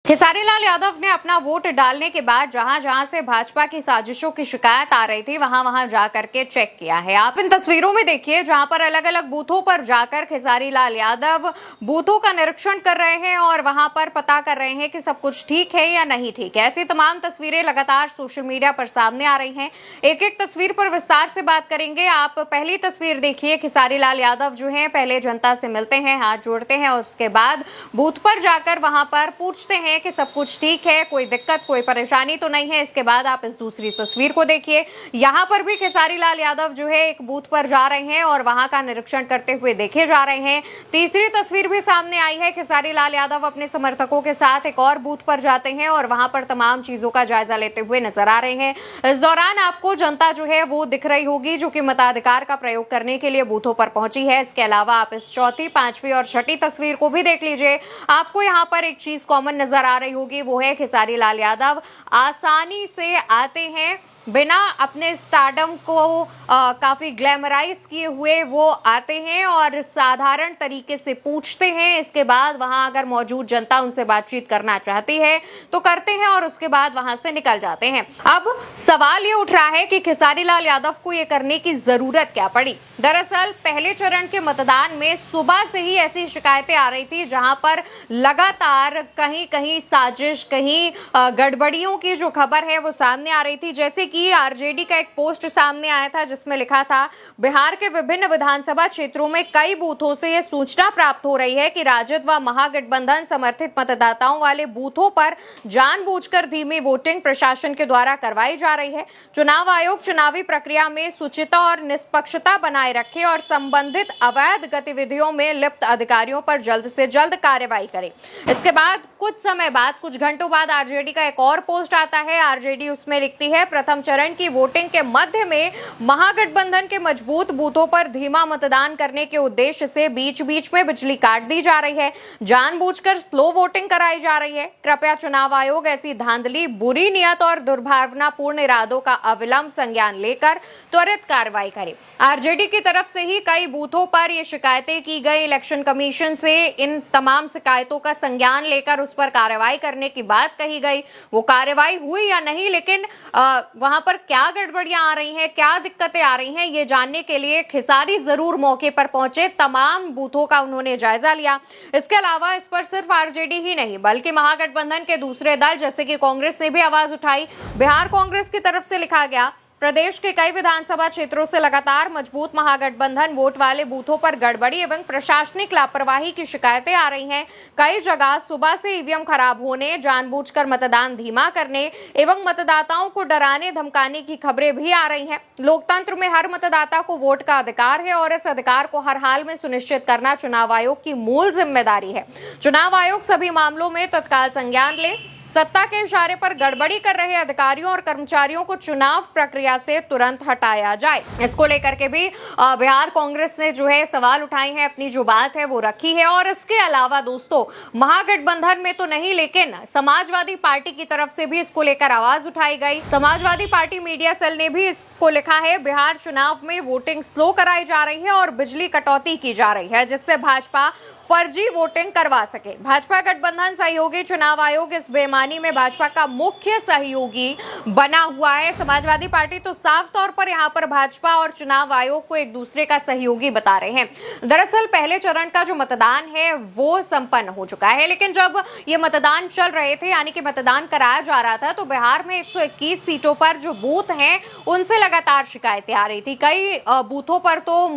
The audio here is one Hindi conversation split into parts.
खेसारी लाल यादव ने अपना वोट डालने के बाद जहां जहां से भाजपा की साजिशों की शिकायत आ रही थी वहां वहां जाकर के चेक किया है। आप इन तस्वीरों में देखिए जहां पर अलग अलग बूथों पर जाकर खेसारी लाल यादव बूथों का निरीक्षण कर रहे हैं और वहां पर पता कर रहे हैं कि सब कुछ ठीक है या नहीं ठीक है। ऐसी तमाम तस्वीरें लगातार सोशल मीडिया पर सामने आ रही हैं। एक एक तस्वीर पर विस्तार से बात करेंगे। आप पहली तस्वीर देखिए, खेसारी लाल यादव जो है पहले जनता से मिलते हैं, हाथ जोड़ते हैं और उसके बाद बूथ पर जाकर वहां पर पूछते हैं कि सब कुछ ठीक है, कोई दिक्कत कोई परेशानी तो नहीं है। इसके बाद आप इस दूसरी तस्वीर को देखिए, यहां पर भी खेसारी लाल यादव जो है एक बूथ पर जा रहे हैं और वहां का निरीक्षण करते हुए देखे जा रहे हैं। तीसरी तस्वीर भी सामने आई है, खेसारी लाल यादव अपने समर्थकों के साथ एक और बूथ पर जाते हैं और वहां पर तमाम चीजों का जायजा लेते हुए नजर आ रहे हैं। इस दौरान आपको जनता जो है वो दिख रही होगी जो कि मताधिकार का प्रयोग करने के लिए बूथों पर पहुंची है। इसके अलावा आप इस चौथी, पांचवी और छठी तस्वीर को भी देख लीजिए। आपको यहाँ पर एक चीज कॉमन नजर आ रही होगी, वो है खेसारी लाल यादव आसानी से आते हैं, बिना अपने स्टारडम को काफी ग्लैमराइज किए हुए वो आते हैं और साधारण तरीके से पूछते हैं। इसके बाद वहां अगर मौजूद जनता उनसे बातचीत करना चाहती है तो करते हैं और उसके बाद वहां से निकल जाते हैं। अब सवाल ये उठ रहा है कि खेसारी लाल यादव को ये करने की जरूरत क्या पड़ी। दरअसल पहले चरण के मतदान में सुबह से ही ऐसी शिकायतें आ रही थी जहां पर लगातार कहीं कहीं साजिश, कहीं गड़बड़ियों की जो खबर है वो सामने आ रही थी। जैसे कि आरजेडी का एक पोस्ट सामने आया था जिसमें लिखा था, बिहार के विभिन्न विधानसभा क्षेत्रों में कई बूथों से यह सूचना प्राप्त हो रही है कि राजद व महागठबंधन समर्थित मतदाताओं वाले बूथों पर जानबूझकर धीमी वोटिंग प्रशासन के द्वारा करवाई जा रही है। चुनाव आयोग चुनावी प्रक्रिया में शुचिता और निष्पक्षता बनाए रखे और संबंधित अवैध गतिविधियों में लिप्त अधिकारियों पर जल्द से जल्द कार्रवाई करे। इसके बाद कुछ समय बाद, कुछ घंटों बाद आरजेडी का एक और पोस्ट आता है। आरजेडी उसमें लिखती है, प्रथम चरण की वोटिंग के मध्य में महागठबंधन के मजबूत बूथों पर धीमा मतदान करने के उद्देश्य से बीच बीच में बिजली काट दी जा रही है, जानबूझकर स्लो वोटिंग कराई जा रही है। कृपया चुनाव आयोग ऐसी धांधली, बुरी नियत और दुर्भावनापूर्ण इरादों का अविलंब संज्ञान लेकर त्वरित कार्रवाई करे। आरजेडी की तरफ से ही कई बूथों पर ये शिकायतें की गई। इलेक्शन कमीशन से इन तमाम शिकायतों का संज्ञान लेकर उस पर कार्रवाई करने की बात कही गई। वो कार्रवाई हुई या नहीं, लेकिन वहां पर क्या गड़बड़ियां आ रही हैं, क्या दिक्कतें आ रही हैं, ये जानने के लिए खेसारी जरूर मौके पर पहुंचे। तमाम बूथों का उन्होंने जायजा लिया। इसके अलावा इस पर सिर्फ आरजेडी ही नहीं बल्कि महागठबंधन के दूसरे दल जैसे कि कांग्रेस ने भी आवाज उठाई। बिहार कांग्रेस की तरफ से लिखा गया, प्रदेश के कई विधानसभा क्षेत्रों से लगातार मजबूत महागठबंधन वोट वाले बूथों पर गड़बड़ी एवं प्रशासनिक लापरवाही की शिकायतें आ रही हैं। कई जगह सुबह से ईवीएम खराब होने, जानबूझकर मतदान धीमा करने एवं मतदाताओं को डराने धमकाने की खबरें भी आ रही हैं। लोकतंत्र में हर मतदाता को वोट का अधिकार है और इस अधिकार को हर हाल में सुनिश्चित करना चुनाव आयोग की मूल जिम्मेदारी है। चुनाव आयोग सभी मामलों में तत्काल संज्ञान ले, सत्ता के इशारे पर गड़बड़ी कर रहे अधिकारियों और कर्मचारियों को चुनाव प्रक्रिया से तुरंत हटाया जाए। इसको लेकर के भी बिहार कांग्रेस ने जो है सवाल उठाए हैं, अपनी जो बात है वो रखी है। और इसके अलावा दोस्तों, महागठबंधन में तो नहीं लेकिन समाजवादी पार्टी की तरफ से भी इसको लेकर आवाज उठाई गई। समाजवादी पार्टी मीडिया सेल ने भी इसको लिखा है, बिहार चुनाव में वोटिंग स्लो कराई जा रही है और बिजली कटौती की जा रही है जिससे भाजपा फर्जी वोटिंग करवा सके। भाजपा गठबंधन सहयोगी चुनाव आयोग इस बेईमानी में भाजपा का मुख्य सहयोगी बना हुआ है। समाजवादी पार्टी तो साफ तौर पर यहाँ पर भाजपा और चुनाव आयोग को एक दूसरे का सहयोगी बता रहे हैं। दरअसल पहले चरण का जो मतदान है वो संपन्न हो चुका है, लेकिन जब ये मतदान चल रहे थे यानी कि मतदान कराया जा रहा था तो बिहार में 121 सीटों पर जो बूथ हैं उनसे लगातार शिकायतें आ रही थी। कई बूथों पर तो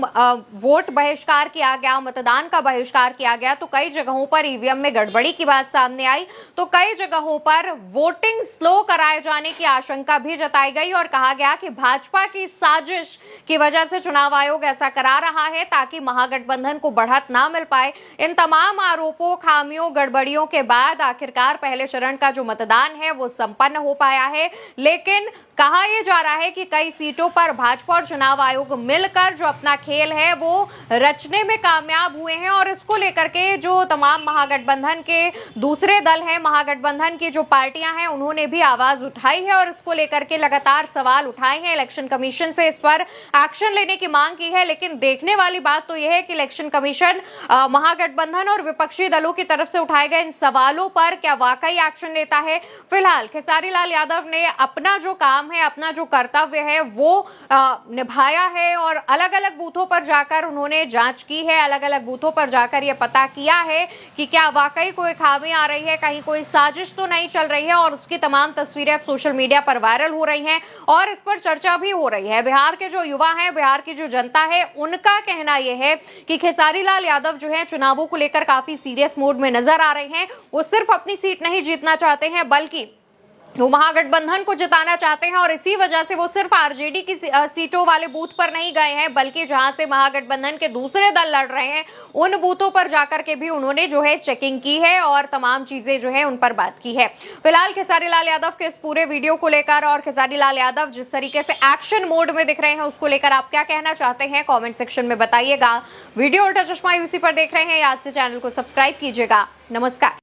वोट बहिष्कार किया गया, मतदान का बहिष्कार किया गया, तो कई जगहों पर ईवीएम में गड़बड़ी की बात सामने आई, तो कई जगहों पर वोटिंग स्लो कराए जाने की आशंका भी जताई गई और कहा गया कि भाजपा की साजिश की वजह से चुनाव आयोग ऐसा करा रहा है ताकि महागठबंधन को बढ़त ना मिल पाए। इन तमाम आरोपों, खामियों, गड़बड़ियों के बाद आखिरकार पहले चरण का जो मतदान है वो संपन्न हो पाया है। लेकिन कहा यह जा रहा है कि कई सीटों पर भाजपा और चुनाव आयोग मिलकर जो अपना खेल है वो रचने में कामयाब हुए हैं और इसको लेकर के जो तमाम महागठबंधन के दूसरे दल हैं, महागठबंधन की जो पार्टियां हैं, उन्होंने भी आवाज उठाई है और इसको लेकर के लगातार सवाल उठाए हैं। इलेक्शन कमीशन से इस पर एक्शन लेने की मांग की है, लेकिन देखने वाली बात तो यह है कि इलेक्शन कमीशन महागठबंधन और विपक्षी दलों की तरफ से उठाए गए इन सवालों पर क्या वाकई एक्शन लेता है। फिलहाल खेसारी लाल यादव ने अपना जो काम है, अपना जो कर्तव्य है वो निभाया है और अलग अलग बूथों पर जाकर उन्होंने जांच की है, अलग अलग बूथों पर जाकर यह पता किया है कि क्या वाकई कोई खामी आ रही है, कहीं कोई साजिश तो नहीं चल रही है। और उसकी तमाम तस्वीरें अब सोशल मीडिया पर वायरल हो रही हैं और इस पर चर्चा भी हो रही है। बिहार के जो युवा हैं, बिहार की जो जनता है, उनका कहना यह है कि खेसारी लाल यादव जो है चुनावों को लेकर काफी सीरियस मोड में नजर आ रहे हैं। वो सिर्फ अपनी सीट नहीं जीतना चाहते हैं, बल्कि वो महागठबंधन को जिताना चाहते हैं और इसी वजह से वो सिर्फ आरजेडी की सीटों वाले बूथ पर नहीं गए हैं, बल्कि जहां से महागठबंधन के दूसरे दल लड़ रहे हैं उन बूथों पर जाकर के भी उन्होंने जो है चेकिंग की है और तमाम चीजें जो है उन पर बात की है। फिलहाल खेसारी लाल यादव के इस पूरे वीडियो को लेकर और खेसारी लाल यादव जिस तरीके से एक्शन मोड में दिख रहे हैं, उसको लेकर आप क्या कहना चाहते हैं, कॉमेंट सेक्शन में बताइएगा। वीडियो उल्टा चश्मा यूसी पर देख रहे हैं, याद से चैनल को सब्सक्राइब कीजिएगा। नमस्कार।